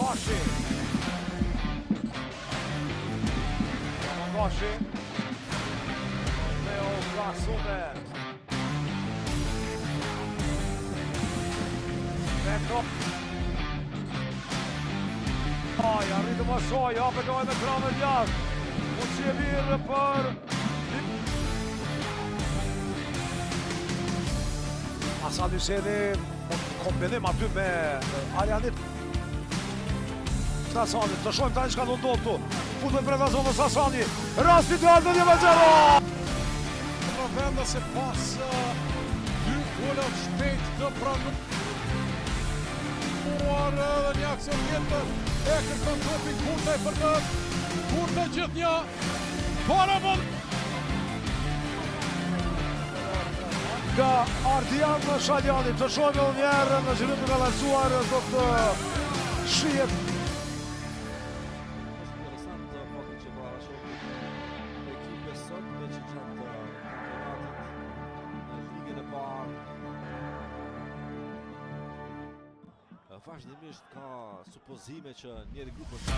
Gashi. Gashi. Leo Gasume. Petro. Arritë më soj, apet ojë me kranë djatë. Mund që e mirë për... Hasan Hyseni, kombinim aty me Arjanit. Sasani, të shojmë tani që ka të ndodhë tu. Futën për të zonë Sasani. Rast ideal në 1-0. Në venda se pas 2 golat shpejt të pranë. Dhe një aksion tjetër. E kërkon topin Kurtaj për të. Kurtaj gjithë një. Para mund. Nga Ardian Shaljani, të shojmë edhe njerë në zhvillim të balansuar do të shihet. Vazhdimisht ka supozime që njëri grup është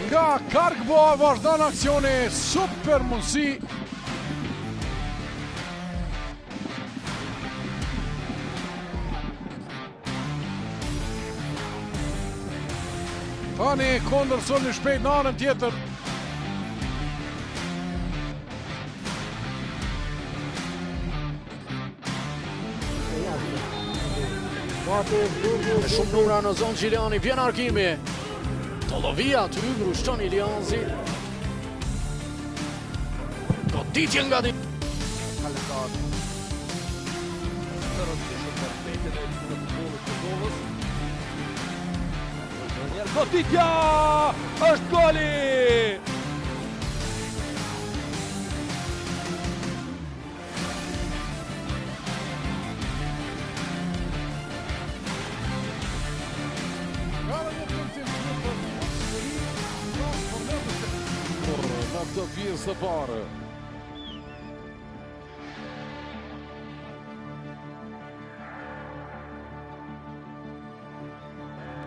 Nga Kargbo vazhdon aksioni, super mundësi. Tani kondër sulmi shpejt në anën tjetër. Me shumë numra në zonë Gjiliani, vjen arkimi. Tolovia të ygru, shton Ilianzi. Goditje nga di... kalendar. Të rëndishëm për pejtën e futbollit të Kosovës. Njerë goditja! Është goli! Në këtë pjesë të parë.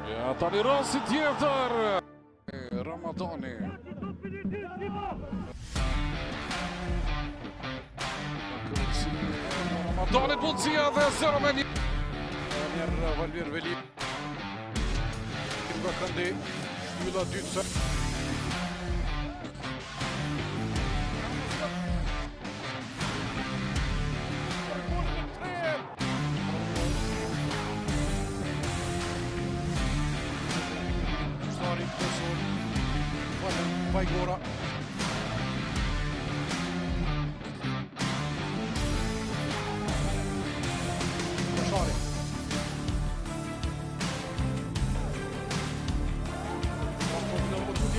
Ja, tani rasti tjetër. Ramadani. Ramadani Bucia dhe 0-1. Njerë Valvir Veli. Nga Kandi. Shtylla dytë. Vajgora. Ashari.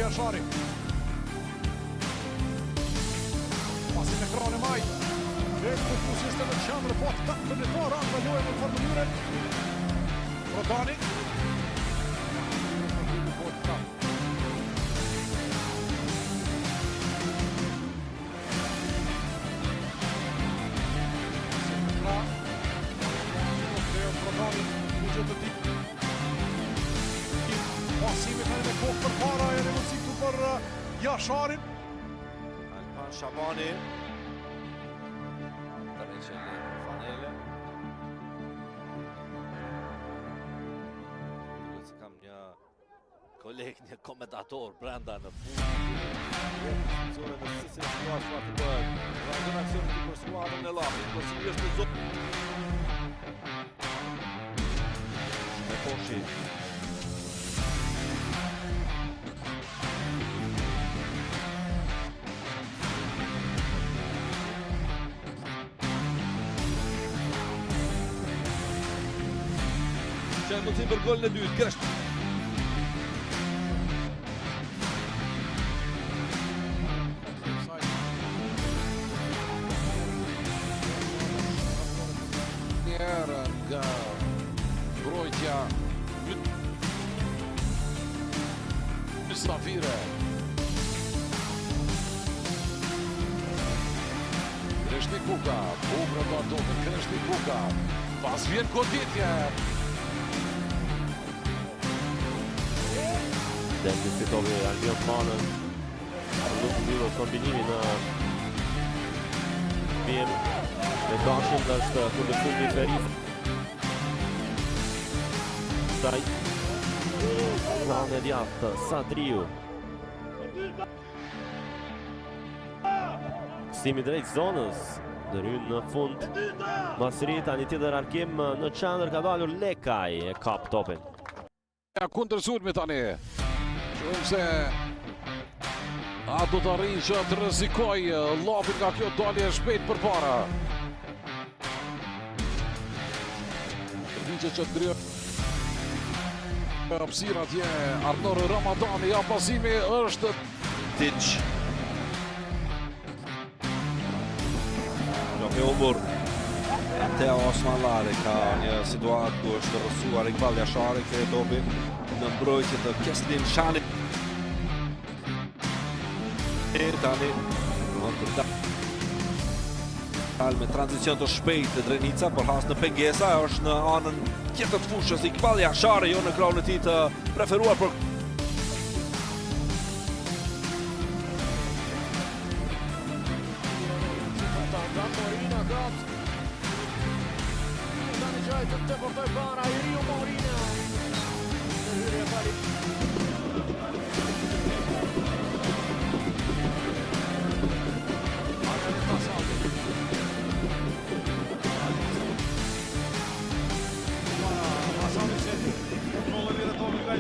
Ashari. Pasin e krane maj. Dhe përfusisht e në qëndrë, po të të nëtora, në lojë në formulire. Rodani. Pasimi ka në kohë për para e negocitu për Jasharin. Alpan Shabani. Të reqeli Fanele. Duhet se kam një koleg, një komentator brenda në punë. Zone në sësi në skuadë shfa të bëhet. Vazhdon aksionit të për skuadën në lapit. Kosimi është në zonë. E Poshi. Qenë mundësi për golën e dytë, Kresht. Njerë nga mbrojtja Safire. Kuka, bugra do tokën, Kreshti Kuka, pas vjen goditje. Denti fitovi Albion Manën. Nuk mbyllur kombinimi në BM me Dashin dhe është kundërshtim i Ferif. Taj Rane djathë Sadriu. Simi drejt zonës, dëryn në fund. Masri tani tjetër arkim në qendër ka dalur Lekaj e kap topin. Kundër sulmi tani. Shumë se a do të arrijë që të rrezikoj llapin nga kjo dalje shpejt përpara. Viçë që ndryshon hapësira atje Arnor Ramadani, ja pasimi është Tic. Gjoke humbur. Teo Osmanlari ka një situatë ku është rësuar Iqbal Jashari, këtë topi në mbrojtje të Keslin Shani. Tani me tranzicion të shpejt të Drenica, për has në pengesa, është në anën tjetër të fushës Iqbal Jashari, jo në krahun e tij të preferuar për Morina gat. Tani gjaj të portoj para Irio Morina. Hyrje pali.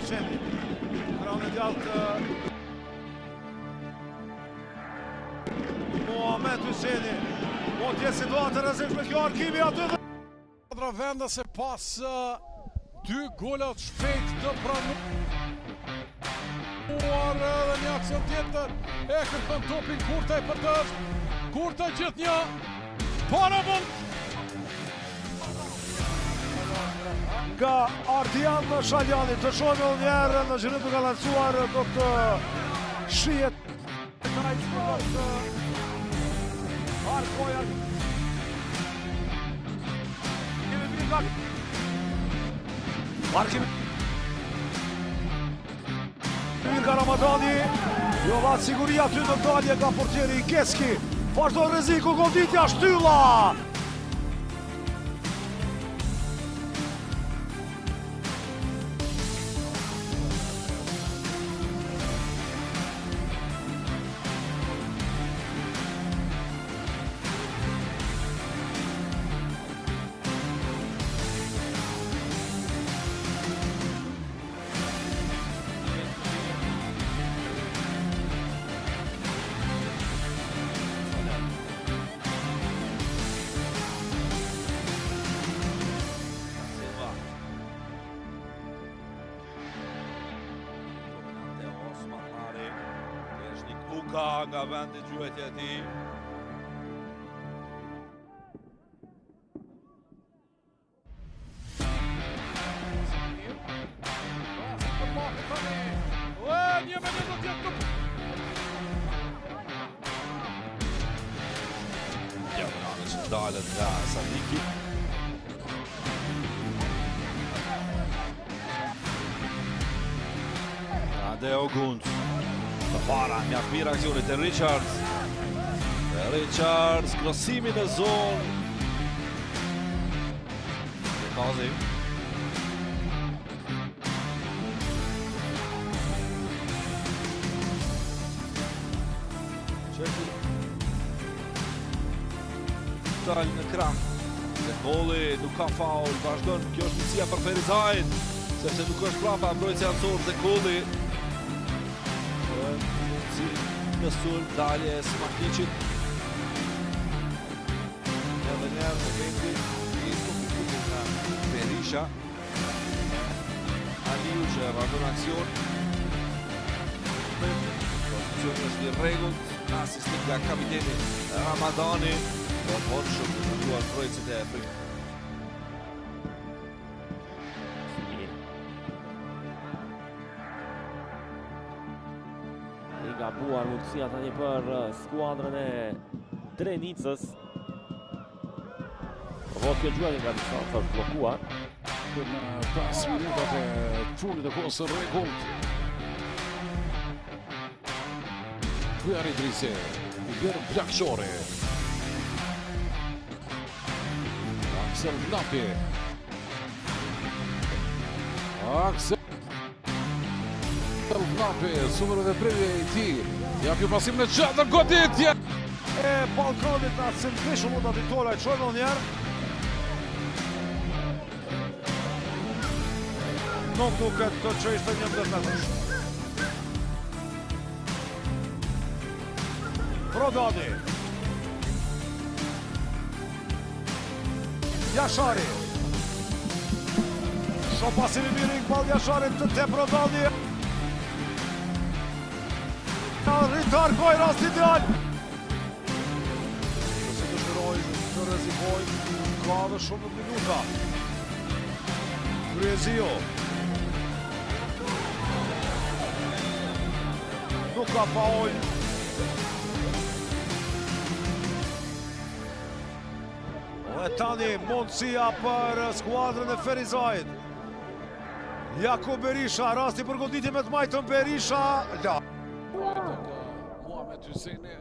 Krahun e djathtë Muhamet Hyseni. Mund t'jetë situatë rrezikshme kjo arkimi aty dhe vendase pas dy golat shpejt të pranuar edhe një aksion tjetër e kërkon topin Kurtaj për të Kurtaj gjithnjë para vend. nga Ardian Shaljani. Të shohim edhe një herë në zhvillim duke lancuar do të shihet Arkoja. Arkimi nga Ramadani. Jo vat siguria aty në dalje nga portieri i Keski. Vazhdo rreziku, goditja shtylla. Kuka nga vendi gjuhetje e tij. Një minutë do t'jetë Diagonale që dalet nga Sadiki. Adeo Gunc. Të para, mjaft mirë aksionit e Richards. Richards, krosimi në zonë. Kazi. Dal në krah. Zekolli nuk ka faul, vazhdon. Kjo është mundësia për Ferizajin, sepse nuk është prapa mbrojtësi ansor Zekolli. Si në sulm dalje e Smakicit. Edhe njerë në vendi i komplikutit nga Berisha. Aliu që vazhdon aksion. Pozicion është një regullt, asistim nga kapiteni Ramadani. Do vonë shumë të duar mbrojtësit e frikë. I gabuar mundësia tani për skuadrën e Drenicës. Provohet kjo gjuhë nga distanca është bllokuar. Në 5 minutat e fundit të kohës së rregullt. Pyar Idrisi, Ilir Plakshori. Aksel Napi. Aksel Napi, sumër dhe prerje i ti. Ja kjo pasim në qatër goditje. E Balkanit në centrishu mund të titola e qojnë njerë. Nuk duket të që ishte një mdetmetësh. Prodani. Jashari. Sho pasimi mirë i këpall Jasharit të te Prodani. Rritar koj rast ideal. Nëse të shëroj, të rezikoj, ka dhe shumë në minuta. Kryezio. Nuk ka faul. E tani mundësia për skuadrën e Ferizajt. Jakub Berisha, rasti për goditje me të majtën Berisha. Muhamet Hyseni.